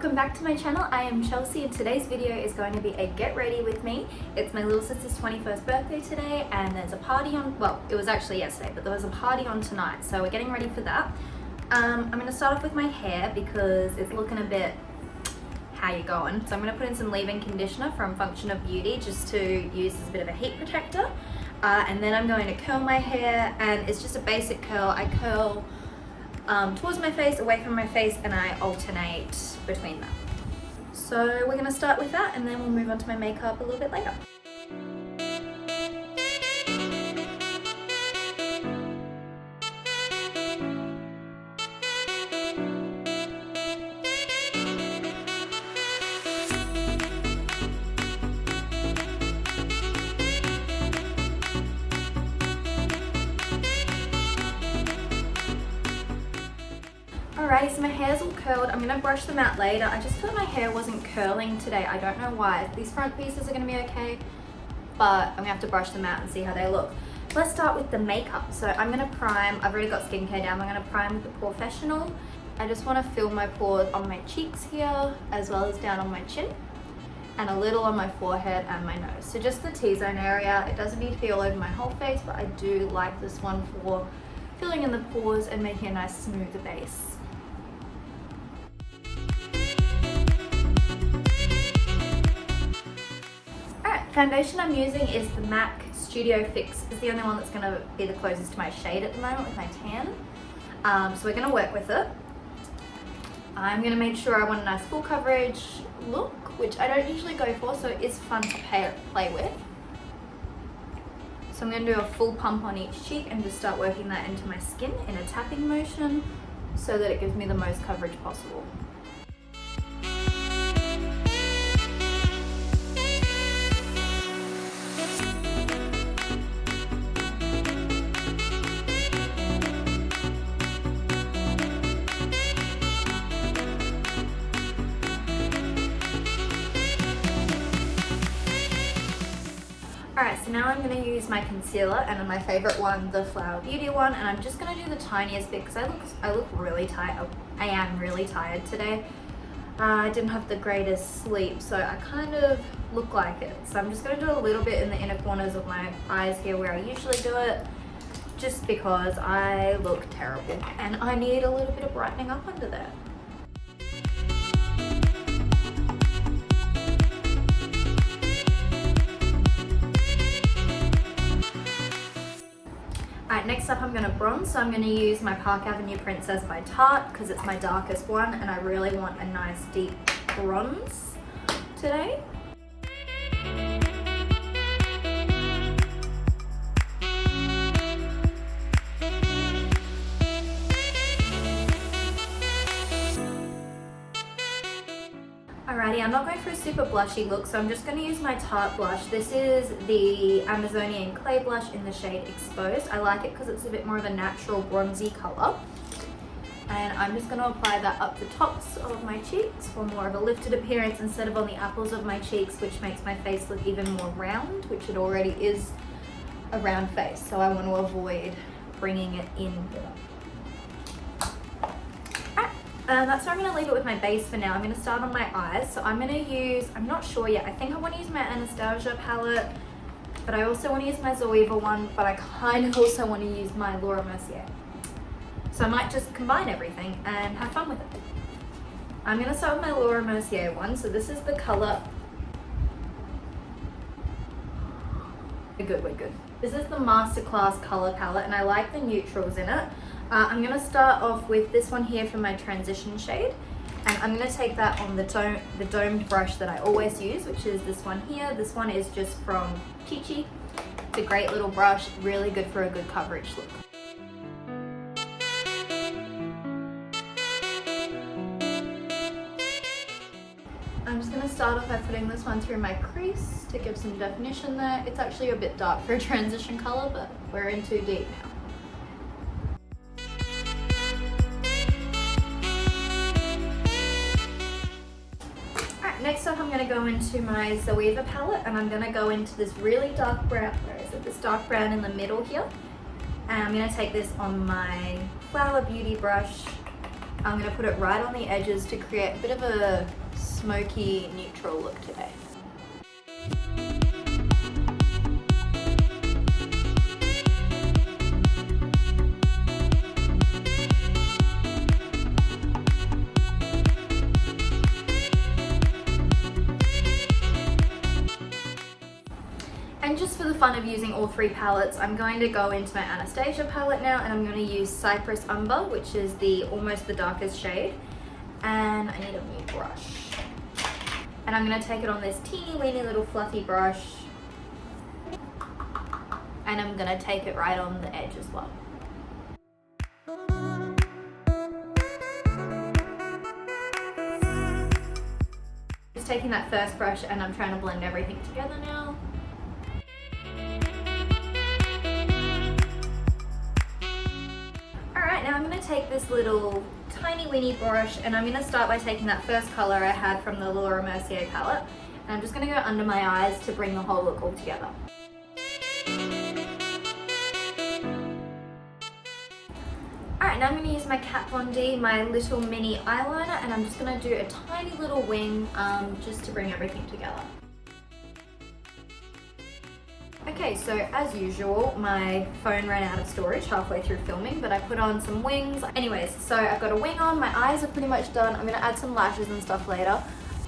welcome back to my channel. I am Chelsea and today's video is going to be a get ready with me. It's my little sister's 21st birthday today and there's a party on, well, it was actually yesterday, but there was a party on tonight, so we're getting ready for that. I'm going to start off with my hair because it's looking a bit, how you going? So I'm going to put in some leave-in conditioner from Function of Beauty just to use as a bit of a heat protector. And then I'm going to curl my hair, and it's just a basic curl. I curl towards my face, away from my face, and I alternate between them. So we're going to start with that and then we'll move on to my makeup a little bit later. Alrighty, so my hair's all curled. I'm gonna brush them out later. I just thought my hair wasn't curling today. I don't know why. These front pieces are gonna be okay, but I'm gonna have to brush them out and see how they look. Let's start with the makeup. So I'm gonna prime. I've already got skincare down. I'm gonna prime with the Porefessional. I just wanna fill my pores on my cheeks here, as well as down on my chin, and a little on my forehead and my nose. So just the T-zone area. It doesn't need to be all over my whole face, but I do like this one for filling in the pores and making a nice smooth base. Foundation I'm using is the MAC Studio Fix. It's the only one that's going to be the closest to my shade at the moment with my tan. So we're going to work with it. I'm going to make sure I want a nice full coverage look, which I don't usually go for, so it is fun to play with. So I'm going to do a full pump on each cheek and just start working that into my skin in a tapping motion so that it gives me the most coverage possible. Alright, so now I'm going to use my concealer, and my favourite one, the Flower Beauty one, and I'm just going to do the tiniest bit because I look really tired. I am really tired today. I didn't have the greatest sleep, so I kind of look like it. So I'm just going to do a little bit in the inner corners of my eyes here where I usually do it, just because I look terrible and I need a little bit of brightening up under there. Alright, next up I'm going to bronze, so I'm going to use my Park Avenue Princess by Tarte because it's my darkest one and I really want a nice deep bronze today. Alrighty, I'm not going for a super blushy look, so I'm just going to use my Tarte blush. This is the Amazonian Clay blush in the shade Exposed. I like it because it's a bit more of a natural bronzy colour. And I'm just going to apply that up the tops of my cheeks for more of a lifted appearance instead of on the apples of my cheeks, which makes my face look even more round, which it already is a round face. So I want to avoid bringing it in here. That's where I'm going to leave it with my base for now. I'm going to start on my eyes. So I'm going to use, I'm not sure yet, I think I want to use my Anastasia palette, but I also want to use my Zoeva one, but I kind of also want to use my Laura Mercier. So I might just combine everything and have fun with it. I'm going to start with my Laura Mercier one. So this is the color, we're good. This is the Masterclass color palette and I like the neutrals in it. I'm going to start off with this one here for my transition shade, and I'm going to take that on the domed brush that I always use, which is this one here. This one is just from Chi Chi. It's a great little brush, really good for a good coverage look. I'm just going to start off by putting this one through my crease to give some definition there. It's actually a bit dark for a transition color, but we're in too deep now. Next up I'm going to go into my Zoeva palette and I'm going to go into this really dark brown, where is it? This dark brown in the middle here. And I'm going to take this on my Flower Beauty brush I'm going to put it right on the edges to create a bit of a smoky neutral look today. And just for the fun of using all three palettes, I'm going to go into my Anastasia palette now, and I'm going to use Cypress Umber, which is almost the darkest shade. And I need a new brush. And I'm going to take it on this teeny weeny little fluffy brush. And I'm going to take it right on the edge as well. Just taking that first brush and I'm trying to blend everything together now. Now I'm going to take this little tiny weeny brush and I'm going to start by taking that first colour I had from the Laura Mercier palette, and I'm just going to go under my eyes to bring the whole look all together. Alright, now I'm going to use my Kat Von D, my little mini eyeliner, and I'm just going to do a tiny little wing just to bring everything together. Okay, so as usual, my phone ran out of storage halfway through filming, but I put on some wings. Anyways, so I've got a wing on, my eyes are pretty much done. I'm gonna add some lashes and stuff later.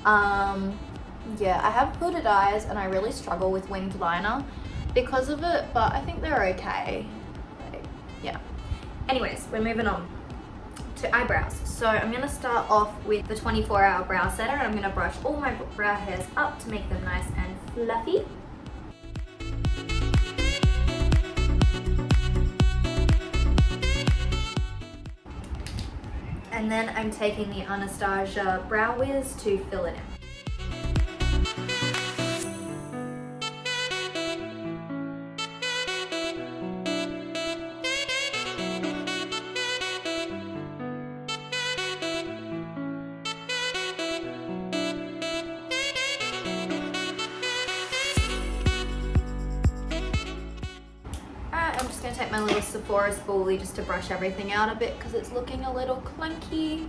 Yeah, I have hooded eyes and I really struggle with winged liner because of it, but I think they're okay. Like, yeah. Anyways, we're moving on to eyebrows. So I'm gonna start off with the 24-hour brow setter, and I'm gonna brush all my brow hairs up to make them nice and fluffy. And then I'm taking the Anastasia Brow Wiz to fill it in. I'm just going to take my little Sephora spoolie just to brush everything out a bit because it's looking a little clunky.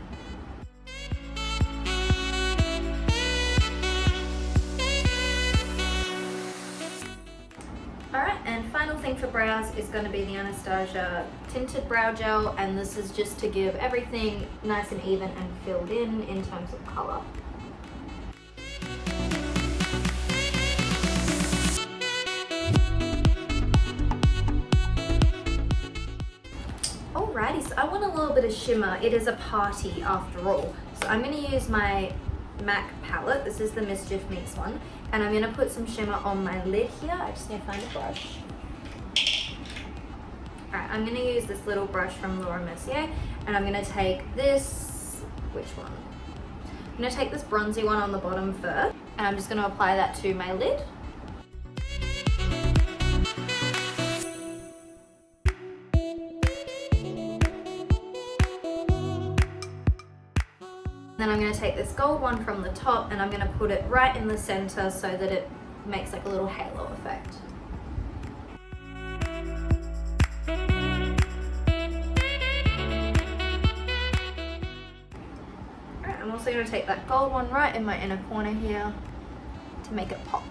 Alright, and final thing for brows is going to be the Anastasia Tinted Brow Gel, and this is just to give everything nice and even and filled in terms of colour. Alrighty, so I want a little bit of shimmer. It is a party after all. So I'm going to use my MAC palette. This is the Mischief Mix one. And I'm going to put some shimmer on my lid here. I just need to find a brush. Alright, I'm going to use this little brush from Laura Mercier. And I'm going to take this, which one? I'm going to take this bronzy one on the bottom first. And I'm just going to apply that to my lid. Then I'm going to take this gold one from the top and I'm going to put it right in the center so that it makes like a little halo effect. Alright, I'm also going to take that gold one right in my inner corner here to make it pop.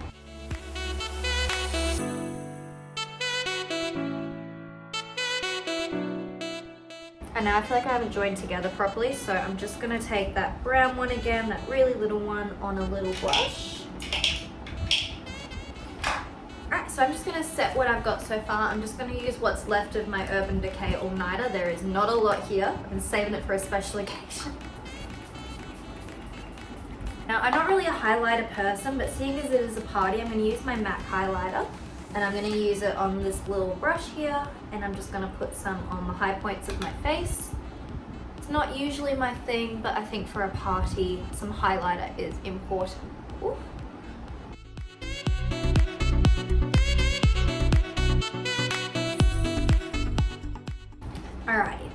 And now I feel like I haven't joined together properly, so I'm just going to take that brown one again, that really little one, on a little brush. Alright, so I'm just going to set what I've got so far. I'm just going to use what's left of my Urban Decay All-Nighter. There is not a lot here. I've been saving it for a special occasion. Now, I'm not really a highlighter person, but seeing as it is a party, I'm going to use my MAC highlighter. And I'm going to use it on this little brush here, and I'm just going to put some on the high points of my face. It's not usually my thing, but I think for a party, some highlighter is important. Ooh. Alrighty,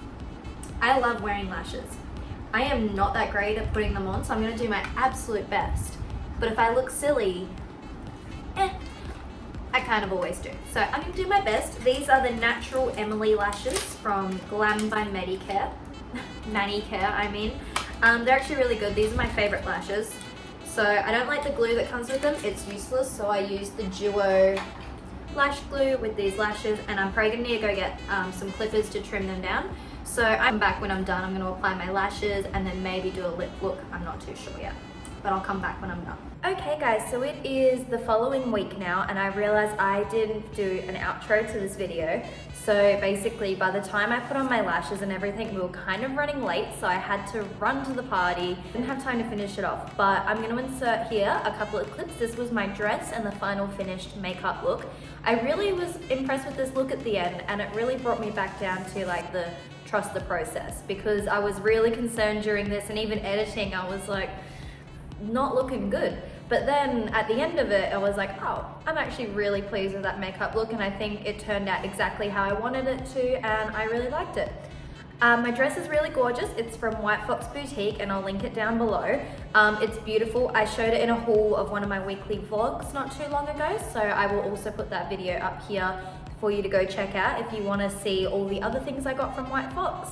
I love wearing lashes. I am not that great at putting them on, so I'm going to do my absolute best. But if I look silly, I kind kind of always do. So I'm going to do my best. These are the Natural Emily lashes from Glam by Medicare. Manicare, I mean. They're actually really good. These are my favorite lashes. So I don't like the glue that comes with them. It's useless. So I use the Duo lash glue with these lashes, and I'm probably going to need to go get some clippers to trim them down. So I'm back when I'm done. I'm going to apply my lashes and then maybe do a lip look. I'm not too sure yet, but I'll come back when I'm done. Okay guys, so it is the following week now, and I realized I didn't do an outro to this video. So basically, by the time I put on my lashes and everything, we were kind of running late, so I had to run to the party. Didn't have time to finish it off, but I'm going to insert here a couple of clips. This was my dress and the final finished makeup look. I really was impressed with this look at the end, and it really brought me back down to like the trust the process, because I was really concerned during this, and even editing, I was like, not looking good. But then at the end of it, I was like, oh, I'm actually really pleased with that makeup look, and I think it turned out exactly how I wanted it to, and I really liked it. My dress is really gorgeous. It's from White Fox Boutique, and I'll link it down below. It's beautiful. I showed it in a haul of one of my weekly vlogs not too long ago, so I will also put that video up here for you to go check out if you want to see all the other things I got from White Fox.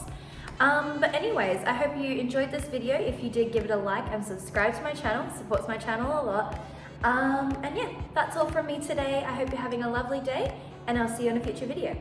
But anyways, I hope you enjoyed this video. If you did, give it a like and subscribe to my channel. It supports my channel a lot. And yeah, that's all from me today. I hope you're having a lovely day, and I'll see you in a future video.